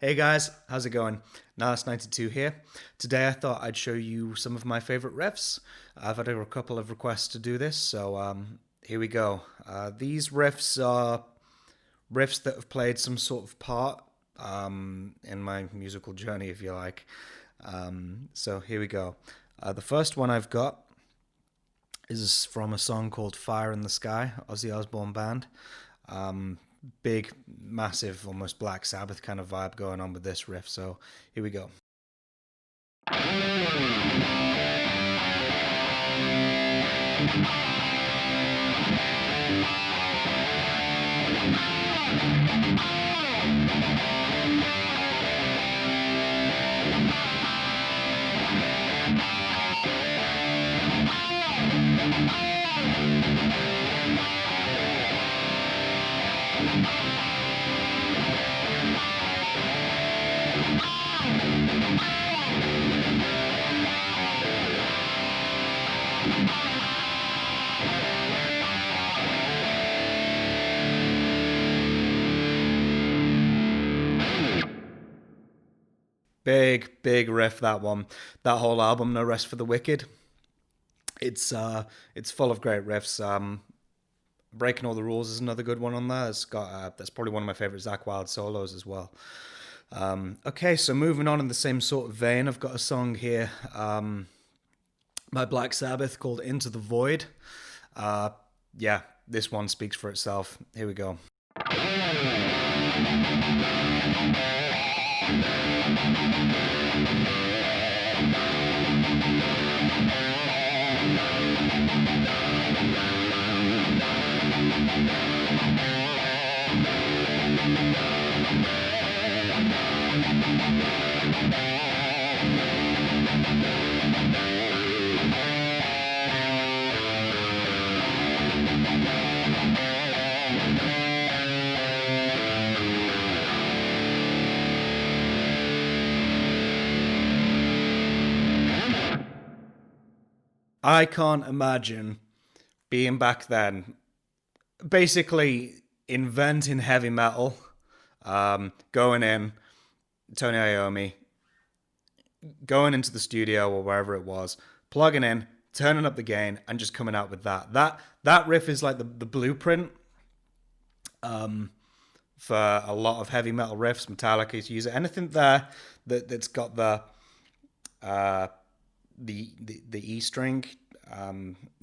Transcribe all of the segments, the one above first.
Hey guys, how's it going? Nas92 here. Today I thought I'd show you some of my favorite riffs. I've had a couple of requests to do this, so here we go. These riffs are riffs that have played some sort of part in my musical journey, if you like. So here we go. The first one I've got is from a song called Fire in the Sky, Ozzy Osbourne Band. Big, massive, almost Black Sabbath kind of vibe going on with this riff. So here we go. Big, big riff, that one. That whole album, No Rest for the Wicked. It's full of great riffs. Breaking All the Rules is another good one on there. It's got that's probably one of my favorite Zakk Wylde solos as well. Okay, so moving on in the same sort of vein, I've got a song here by Black Sabbath called Into the Void. Yeah, this one speaks for itself. Here we go. I can't imagine being back then, basically inventing heavy metal, going in, Tony Iommi, going into the studio or wherever it was, plugging in, turning up the gain, and just coming out with that. That riff is like the blueprint for a lot of heavy metal riffs. Metallica's use it. Anything there that's got the E string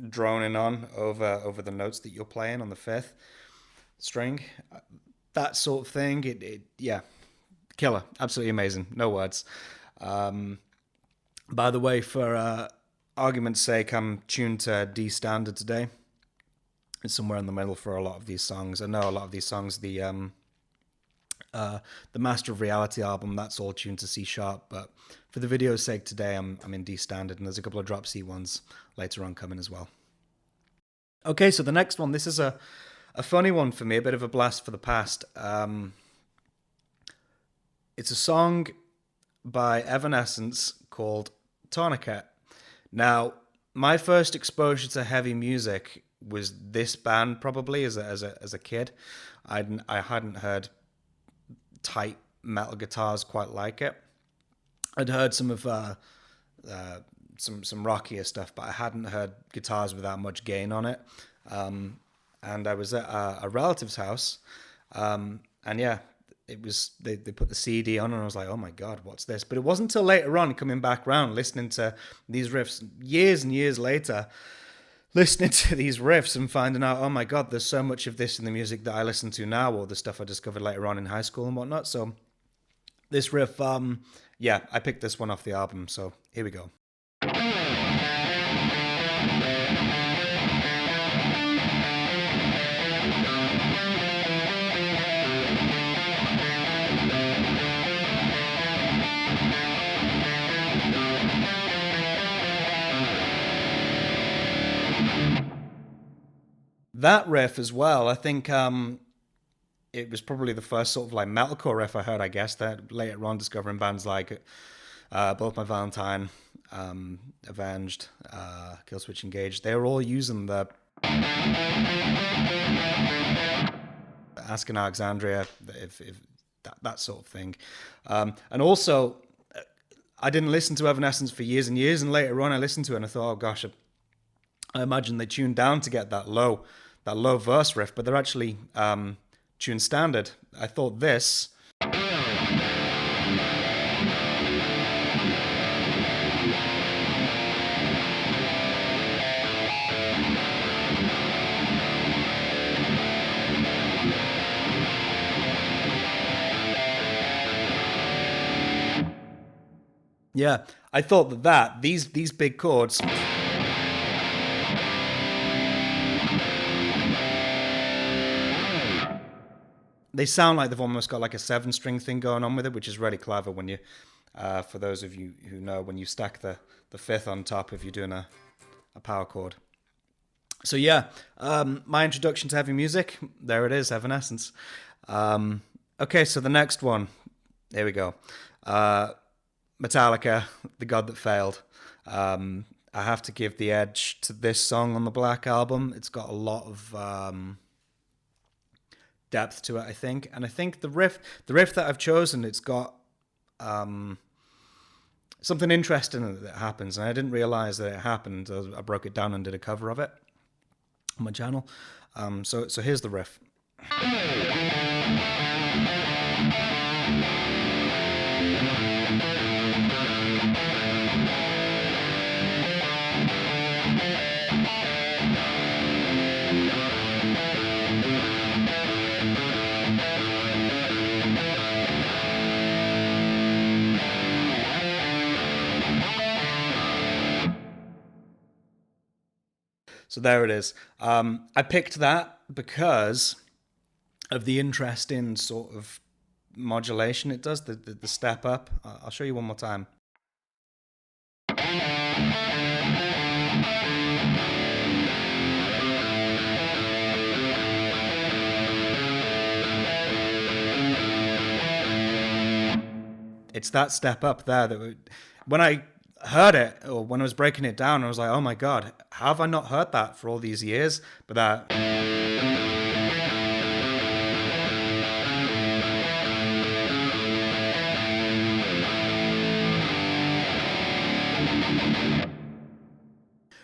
droning on over the notes that you're playing on the fifth string, that sort of thing. Yeah, killer, absolutely amazing. No words. By the way, for argument's sake, I'm tuned to D standard today. It's somewhere in the middle for a lot of these songs. I know a lot of these songs, the Master of Reality album, that's all tuned to C sharp, but for the video's sake today, I'm in D standard, and there's a couple of drop C ones later on coming as well. Okay, so the next one, this is a funny one for me, a bit of a blast for the past. It's a song by Evanescence called Tourniquet. Now, my first exposure to heavy music was this band, probably as a kid. I hadn't heard tight metal guitars quite like it. I'd heard some of some rockier stuff, but I hadn't heard guitars with that much gain on it. And I was at a relative's house, and yeah, it was they put the CD on, and I was like, oh my god, what's this? But it wasn't until later on, coming back around, listening to these riffs years and years later, listening to these riffs and finding out, oh my god, there's so much of this in the music that I listen to now, or the stuff I discovered later on in high school and whatnot. So this riff, yeah, I picked this one off the album, so here we go. That riff as well, I think it was probably the first sort of like metalcore riff I heard, I guess, that later on discovering bands like Both My Valentine, Avenged, Killswitch Engage. They were all using the Asking Alexandria if that sort of thing. And also, I didn't listen to Evanescence for years and years, and later on I listened to it and I thought, oh gosh, I imagine they tuned down to get that low verse riff, but they're actually tuned standard. I thought this. Yeah, I thought that these big chords, they sound like they've almost got like a 7-string thing going on with it, which is really clever when you, for those of you who know, when you stack the fifth on top if you're doing a power chord. So yeah, my introduction to heavy music, there it is, Evanescence. Okay, so the next one, here we go. Metallica, The God That Failed. I have to give the edge to this song on the Black Album. It's got a lot of depth to it, I think. And I think the riff that I've chosen, it's got something interesting that happens. And I didn't realize that it happened. I broke it down and did a cover of it on my channel. So here's the riff. So there it is. I picked that because of the interesting sort of modulation it does, the step up. I'll show you one more time. It's that step up there that when I heard it, or when I was breaking it down, I was like, oh my god, how have I not heard that for all these years? But that,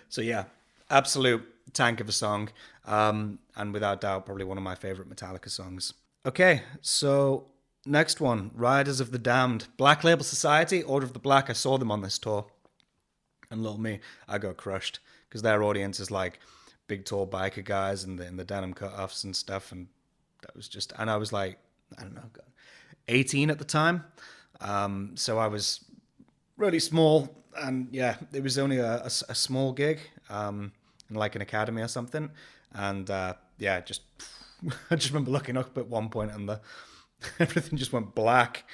so yeah, absolute tank of a song, and without doubt probably one of my favorite Metallica songs. Okay, so next one, Riders of the Damned, Black Label Society, Order of the Black. I saw them on this tour, and little me, I got crushed because their audience is like big tall biker guys in the denim cutoffs and stuff, and that was just, and I was like, I don't know, 18 at the time, so I was really small, and yeah, it was only a small gig, in like an academy or something, and yeah, just I just remember looking up at one point and everything just went black.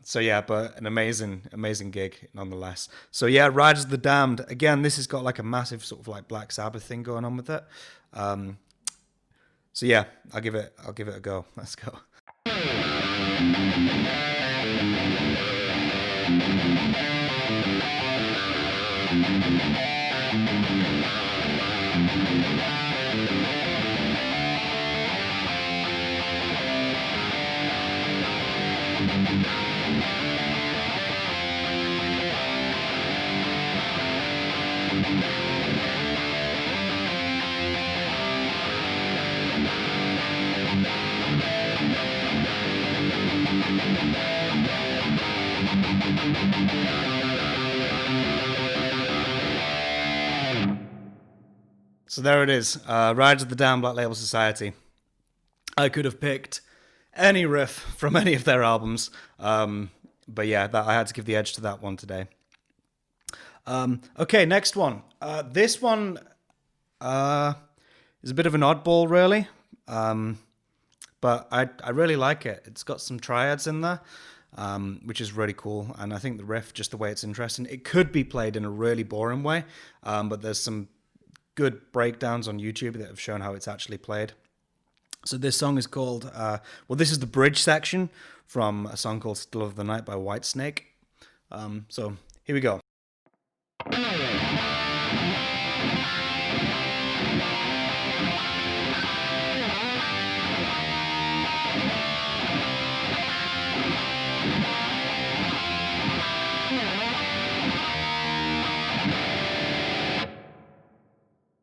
So yeah, but an amazing gig nonetheless. So yeah, Riders of the Damned. Again, this has got like a massive sort of like Black Sabbath thing going on with it. So yeah, I'll give it a go. Let's go. So there it is, Riders of the Damned, Black Label Society. I could have picked any riff from any of their albums, but yeah, I had to give the edge to that one today. Okay, next one. This one is a bit of an oddball, really, but I really like it. It's got some triads in there, which is really cool, and I think the riff, just the way it's interesting, it could be played in a really boring way, but there's some good breakdowns on YouTube that have shown how it's actually played. So this song is called, well, this is the bridge section from a song called Still of the Night by Whitesnake. So here we go.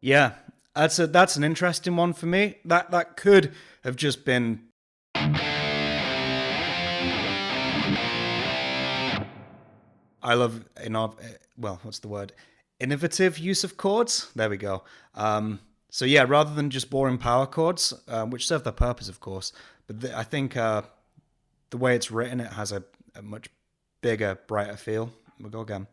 Yeah, that's an interesting one for me. That could have just been. I love well, what's the word? Innovative use of chords. There we go. So yeah, rather than just boring power chords, which serve their purpose, of course, but I think the way it's written, it has a much bigger, brighter feel. We'll go again.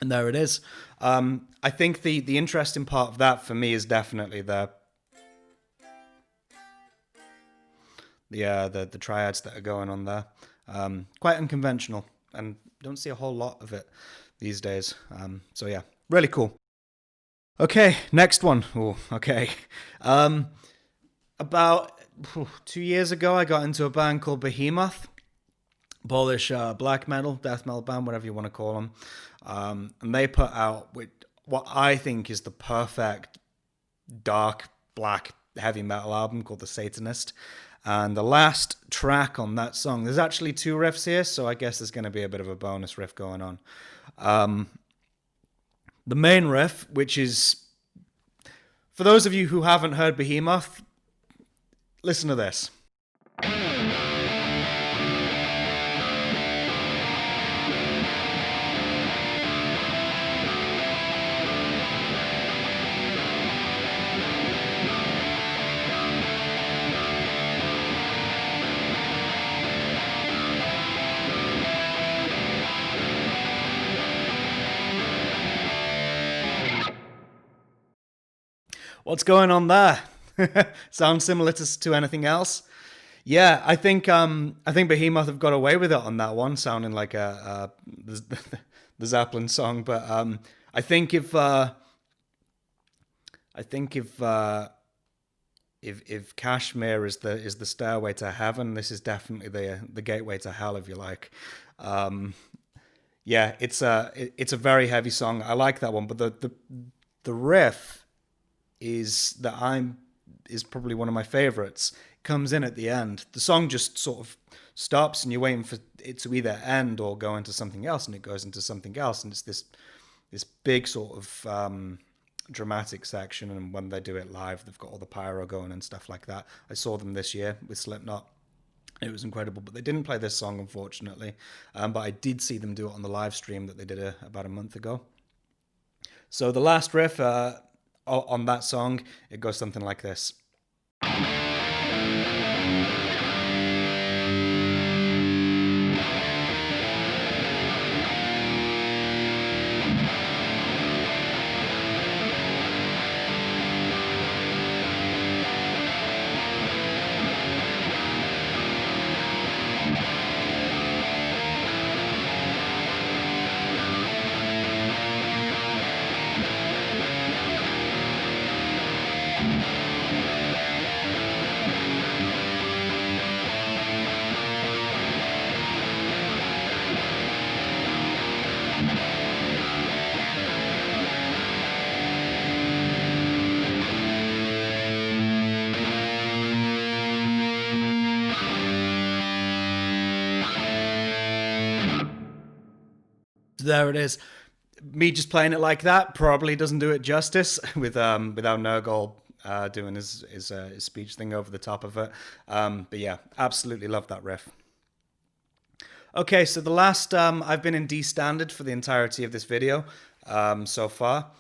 And there it is. I think the interesting part of that for me is definitely the triads that are going on there. Quite unconventional, and don't see a whole lot of it these days. So yeah, really cool. Okay, next one. Oh, okay. About 2 years ago, I got into a band called Behemoth. Polish black metal, death metal band, whatever you want to call them. And they put out what I think is the perfect dark, black, heavy metal album called The Satanist. And the last track on that song, there's actually 2 riffs here, so I guess there's going to be a bit of a bonus riff going on. The main riff, which is, for those of you who haven't heard Behemoth, listen to this. What's going on there? Sounds similar to anything else? Yeah, I think Behemoth have got away with it on that one, sounding like the Zeppelin song. But I think if Kashmir is the stairway to heaven, this is definitely the gateway to hell, if you like. Yeah, it's a very heavy song. I like that one, but the riff is probably one of my favorites. Comes in at the end. The song just sort of stops, and you're waiting for it to either end or go into something else, and it goes into something else, and it's this big sort of dramatic section. And when they do it live, they've got all the pyro going and stuff like that. I saw them this year with Slipknot. It was incredible, but they didn't play this song, unfortunately. But I did see them do it on the live stream that they did about a month ago. So the last riff on that song, it goes something like this. There it is. Me just playing it like that probably doesn't do it justice without Nurgle doing his speech thing over the top of it. But yeah, absolutely love that riff. Okay, so the last, I've been in D standard for the entirety of this video so far.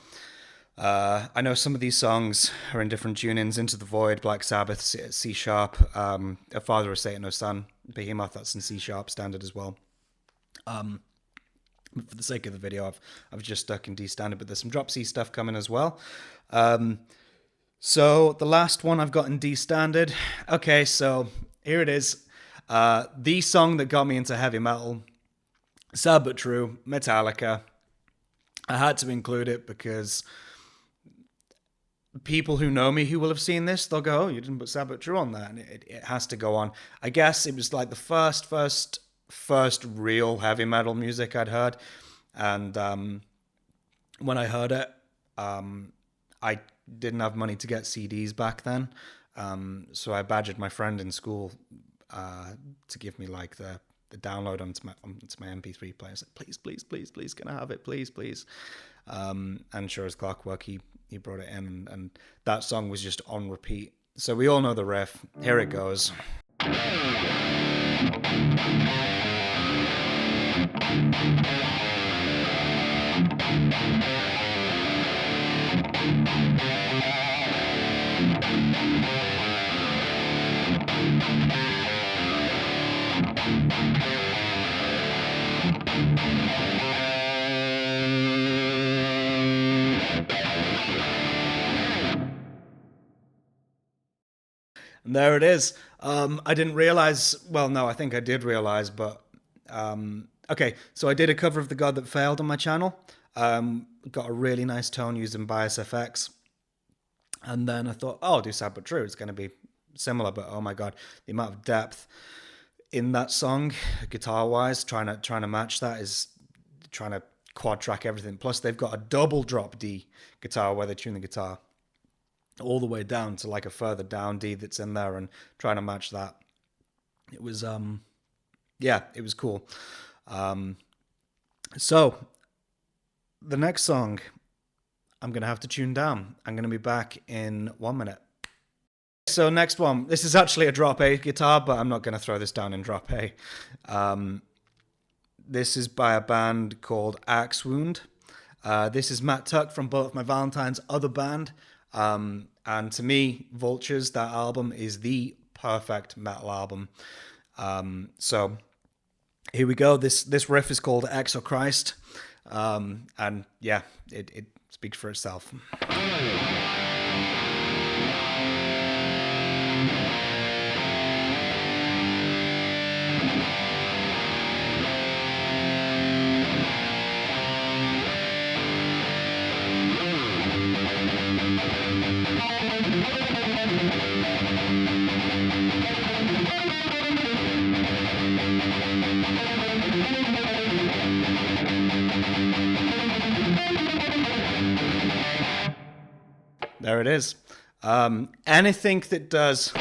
I know some of these songs are in different tunings: Into the Void, Black Sabbath, C sharp, A Father, a Satan, O Son, Behemoth, that's in C sharp standard as well. For the sake of the video, I've just stuck in D standard, but there's some drop C stuff coming as well. So the last one I've got in D standard. Okay, so here it is. The song that got me into heavy metal, sad but true, Metallica. I had to include it because people who know me who will have seen this, they'll go, "Oh, you didn't put sad but true on that," and it has to go on. I guess it was like the first real heavy metal music I'd heard, and when I heard it, I didn't have money to get CDs back then, so I badgered my friend in school to give me like the download onto my MP3 player. I was like, please, can I have it? Please. And sure as clockwork, he brought it in, and that song was just on repeat. So we all know the riff. Here it goes. And there it is. I didn't realize, well, no, I think I did realize, but okay, so I did a cover of The God That Failed on my channel. Got a really nice tone using Bias FX. And then I thought, oh, I'll do Sad But True. It's going to be similar, but oh my God, the amount of depth in that song, guitar-wise, trying to match that is trying to quad track everything. Plus, they've got a double drop D guitar where they tune the guitar all the way down to like a further down D that's in there, and trying to match that. It was, yeah, it was cool. So the next song, I'm going to have to tune down. I'm going to be back in 1 minute. So next one, this is actually a drop A guitar, but I'm not going to throw this down in drop A. This is by a band called Axe Wound. This is Matt Tuck from Bullet My Valentine's other band. And to me, Vultures, that album, is the perfect metal album. So here we go. This riff is called Exochrist. And yeah, it speaks for itself. There it is. Anything that does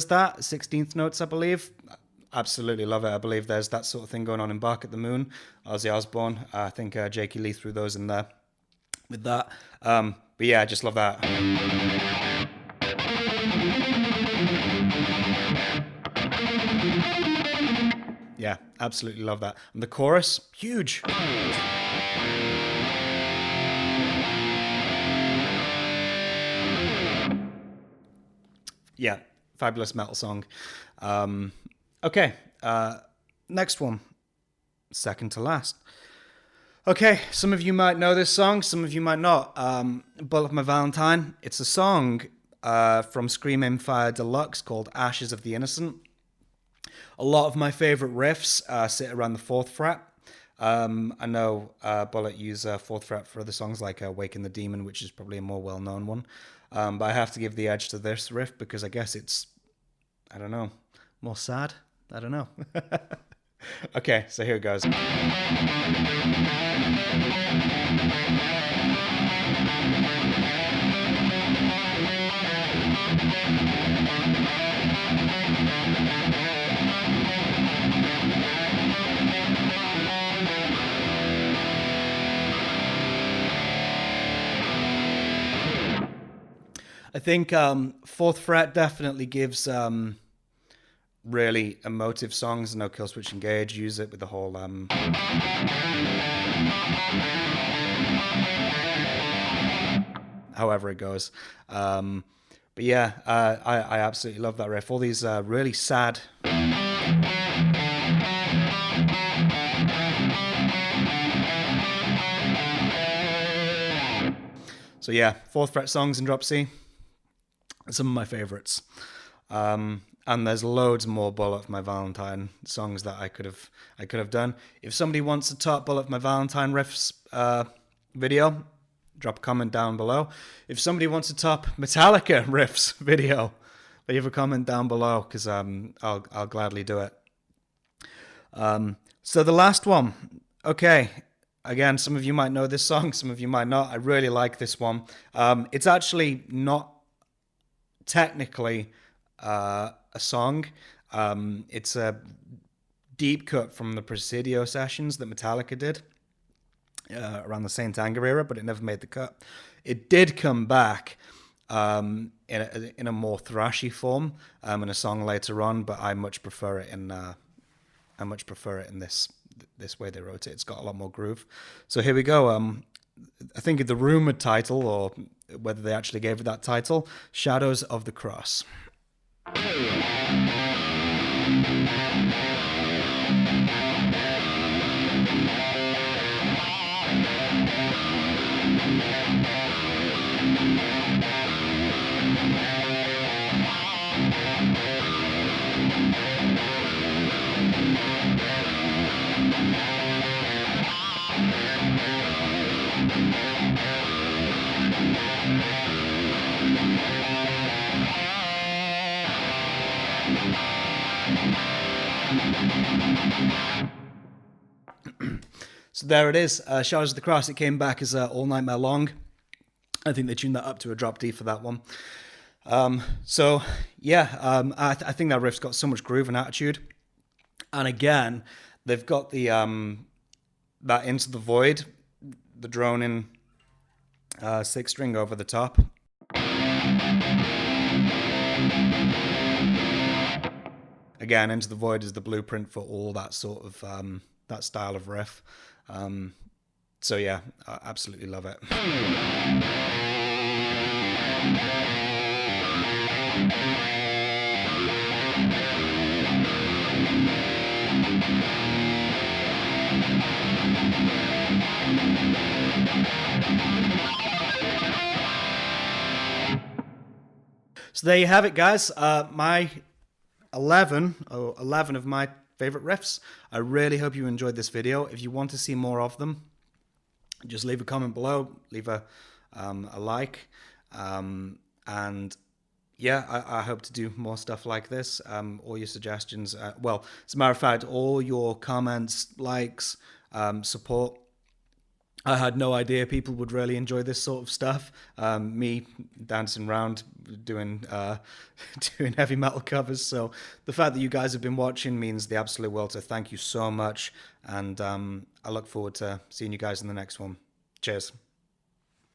that, 16th notes, I believe, absolutely love it. I believe there's that sort of thing going on in Bark at the Moon, Ozzy Osbourne. I think Jakey Lee threw those in there with that. But yeah, I just love that. Yeah, absolutely love that. And the chorus, huge. Yeah, fabulous metal song. Okay, next one, second to last. Okay, some of you might know this song, some of you might not. Bullet My Valentine. It's a song from Scream Aim Fire Deluxe called Ashes of the Innocent. A lot of my favorite riffs sit around the 4th fret. I know Bullet use 4th fret for other songs like Waking the Demon, which is probably a more well-known one. But I have to give the edge to this riff because I guess it's, I don't know, more sad? I don't know. Okay, so here it goes. I think 4th fret definitely gives really emotive songs. No Kill Switch Engage use it with the whole however it goes. But yeah, I absolutely love that riff. All these really sad so yeah, 4th fret songs in drop C, some of my favorites. And there's loads more Bullet My Valentine songs that I could have done. If somebody wants a top Bullet My Valentine riffs video, drop a comment down below. If somebody wants a top Metallica riffs video, leave a comment down below because I'll gladly do it. So the last one, okay. Again, some of you might know this song, some of you might not. I really like this one. It's actually not technically a song. It's a deep cut from the Presidio sessions that Metallica did around the Saint Anger era, but it never made the cut. It did come back in a more thrashy form in a song later on, but I much prefer it in this way they wrote it. It's got a lot more groove. So here we go. I think the rumored title, or whether they actually gave it that title, Shadows of the Cross. So there it is, Shadows of the Cross. It came back as All Nightmare Long. I think they tuned that up to a drop D for that one. So yeah, I think that riff's got so much groove and attitude. And again, they've got the that Into the Void, the droning six string over the top. Again, Into the Void is the blueprint for all that sort of that style of riff. So yeah, I absolutely love it. So there you have it, guys. My 11 of my favorite riffs. I really hope you enjoyed this video. If you want to see more of them, just leave a comment below, leave a like, and yeah, I hope to do more stuff like this. All your suggestions, well, as a matter of fact, all your comments, likes, support. I had no idea people would really enjoy this sort of stuff. Me dancing around doing doing heavy metal covers. So the fact that you guys have been watching means the absolute world. So thank you so much, and I look forward to seeing you guys in the next one. Cheers.